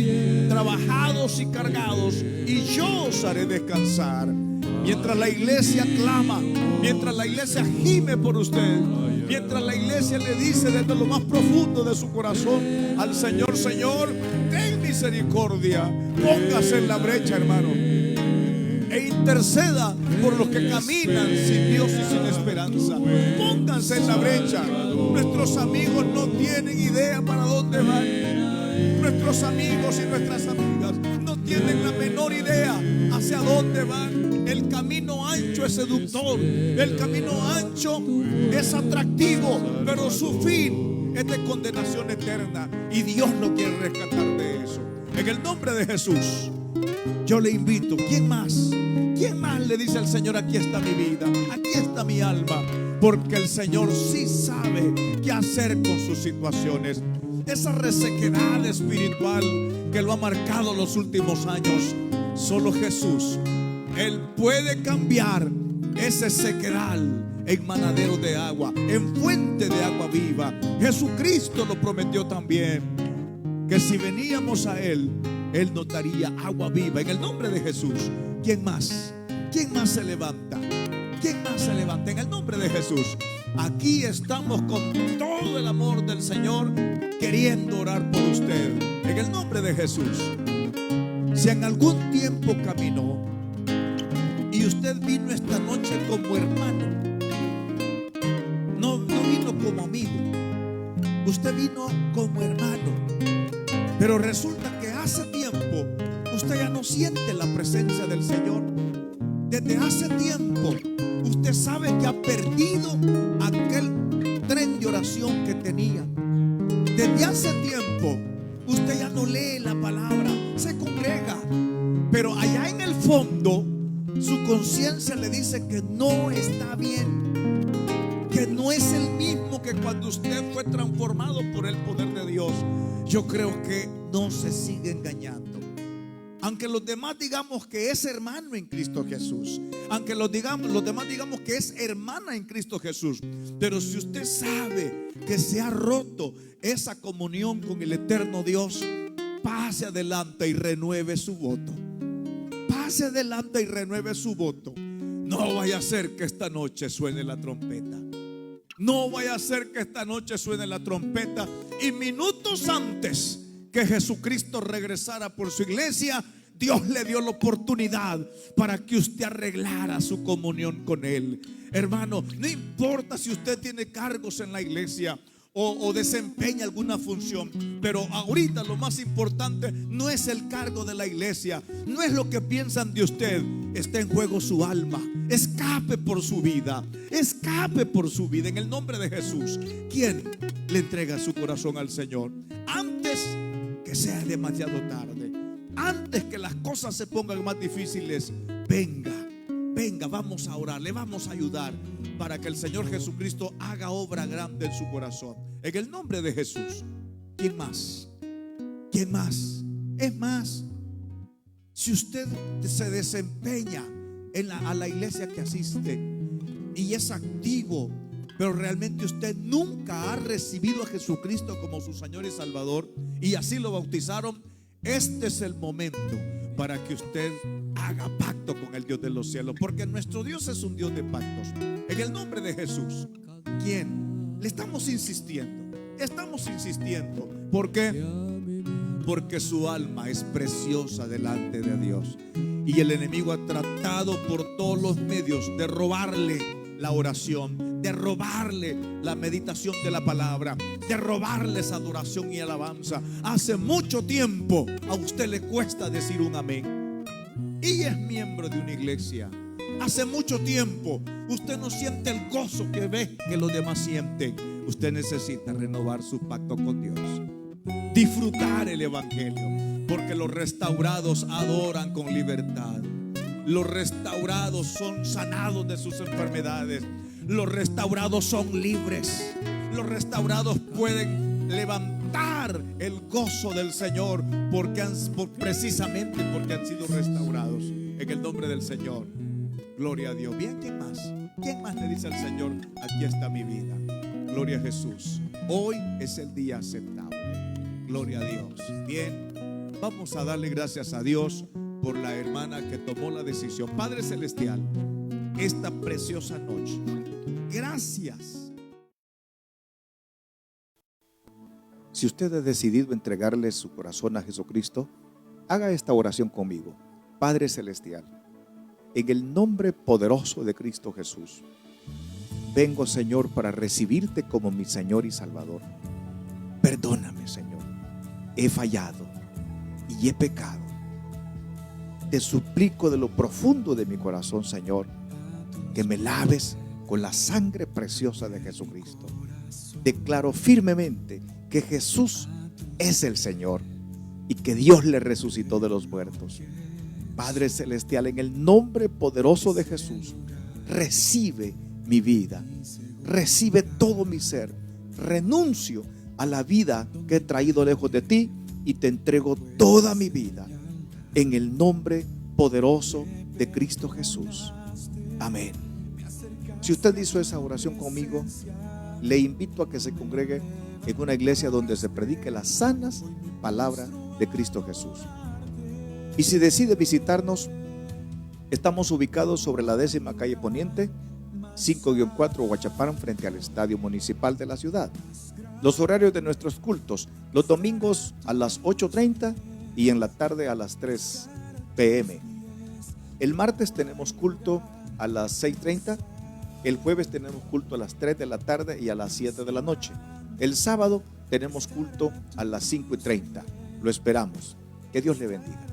trabajados y cargados, y yo os haré descansar. Mientras la iglesia clama, mientras la iglesia gime por usted, mientras la iglesia le dice desde lo más profundo de su corazón al Señor: Señor, ten misericordia. Póngase en la brecha, hermano, e interceda por los que caminan sin Dios y sin esperanza. Pónganse en la brecha. Nuestros amigos no tienen idea para dónde van. Nuestros amigos y nuestras amigas no tienen la menor idea hacia dónde van. El camino ancho es seductor, el camino ancho es atractivo, pero su fin es de condenación eterna, y Dios lo quiere rescatar de eso. En el nombre de Jesús, yo le invito. ¿Quién más? ¿Quién más le dice al Señor: aquí está mi vida, aquí está mi alma? Porque el Señor sí sabe qué hacer con sus situaciones. Esa resequedad espiritual que lo ha marcado los últimos años, solo Jesús, Él puede cambiar ese sequedal en manadero de agua, en fuente de agua viva. Jesucristo lo prometió también, que si veníamos a Él, Él nos daría agua viva. En el nombre de Jesús, ¿quién más? ¿Quién más se levanta? ¿Quién más se levanta? En el nombre de Jesús, aquí estamos con todo el amor del Señor, queriendo orar por usted. En el nombre de Jesús, si en algún tiempo caminó y usted vino esta noche como hermano, no vino como amigo, usted vino como hermano, pero resulta que hace tiempo usted ya no siente la presencia del Señor. Desde hace tiempo usted sabe que ha perdido aquel tren de oración que tenía. Desde hace tiempo usted ya no lee la palabra, se congrega, pero allá en el fondo su conciencia le dice que no está bien, que no es el mismo que cuando usted fue transformado por el poder de Dios. Yo creo que no se sigue engañando. Aunque los demás digamos que es hermano en Cristo Jesús, aunque los demás digamos que es hermana en Cristo Jesús, pero si usted sabe que se ha roto esa comunión con el eterno Dios, pase adelante y renueve su voto. Pase adelante y renueve su voto. No vaya a ser que esta noche suene la trompeta. No vaya a ser que esta noche suene la trompeta y minutos antes que Jesucristo regresara por su iglesia, Dios le dio la oportunidad para que usted arreglara su comunión con Él. Hermano, no importa si usted tiene cargos en la iglesia o desempeña alguna función, pero ahorita lo más importante no es el cargo de la iglesia, no es lo que piensan de usted. Está en juego su alma. Escape por su vida, escape por su vida en el nombre de Jesús. ¿Quién le entrega su corazón al Señor antes que sea demasiado tarde, antes que las cosas se pongan más difíciles? Venga, vamos a orar, le vamos a ayudar para que el Señor Jesucristo haga obra grande en su corazón. En el nombre de Jesús. ¿Quién más? ¿Quién más? Es más, si usted se desempeña a la iglesia que asiste y es activo, pero realmente usted nunca ha recibido a Jesucristo como su Señor y Salvador, y así lo bautizaron, este es el momento para que usted haga pacto con el Dios de los cielos, porque nuestro Dios es un Dios de pactos. En el nombre de Jesús, ¿quién? Le estamos insistiendo. ¿Por qué? Porque su alma es preciosa delante de Dios, y el enemigo ha tratado por todos los medios de robarle la oración, de robarle la meditación de la palabra, de robarle esa adoración y alabanza. Hace mucho tiempo a usted le cuesta decir un amén y es miembro de una iglesia, hace mucho tiempo usted no siente el gozo que ve que los demás sienten. Usted necesita renovar su pacto con Dios, disfrutar el evangelio, porque los restaurados adoran con libertad. Los restaurados son sanados de sus enfermedades. Los restaurados son libres. Los restaurados pueden levantar el gozo del Señor precisamente porque han sido restaurados en el nombre del Señor. Gloria a Dios. Bien, ¿quién más? ¿Quién más le dice al Señor: aquí está mi vida? Gloria a Jesús. Hoy es el día aceptable. Gloria a Dios. Bien, vamos a darle gracias a Dios por la hermana que tomó la decisión. Padre Celestial, esta preciosa noche, gracias. Si usted ha decidido entregarle su corazón a Jesucristo, haga esta oración conmigo. Padre Celestial, en el nombre poderoso de Cristo Jesús, vengo, Señor, para recibirte como mi Señor y Salvador. Perdóname, Señor. He fallado y he pecado. Te suplico de lo profundo de mi corazón, Señor, que me laves con la sangre preciosa de Jesucristo. Declaro firmemente que Jesús es el Señor y que Dios le resucitó de los muertos. Padre Celestial, en el nombre poderoso de Jesús, recibe mi vida, recibe todo mi ser. Renuncio a la vida que he traído lejos de ti y te entrego toda mi vida en el nombre poderoso de Cristo Jesús. Amén. Si usted hizo esa oración conmigo, le invito a que se congregue en una iglesia donde se predique las sanas palabras de Cristo Jesús. Y si decide visitarnos, estamos ubicados sobre la 10ª calle Poniente, 5-4 Huachapán, frente al Estadio Municipal de la ciudad. Los horarios de nuestros cultos: los domingos a las 8:30 y en la tarde a las 3 p.m. El martes tenemos culto a las 6:30. El jueves tenemos culto a las 3 de la tarde y a las 7 de la noche. El sábado tenemos culto a las 5:30. Lo esperamos. Que Dios le bendiga.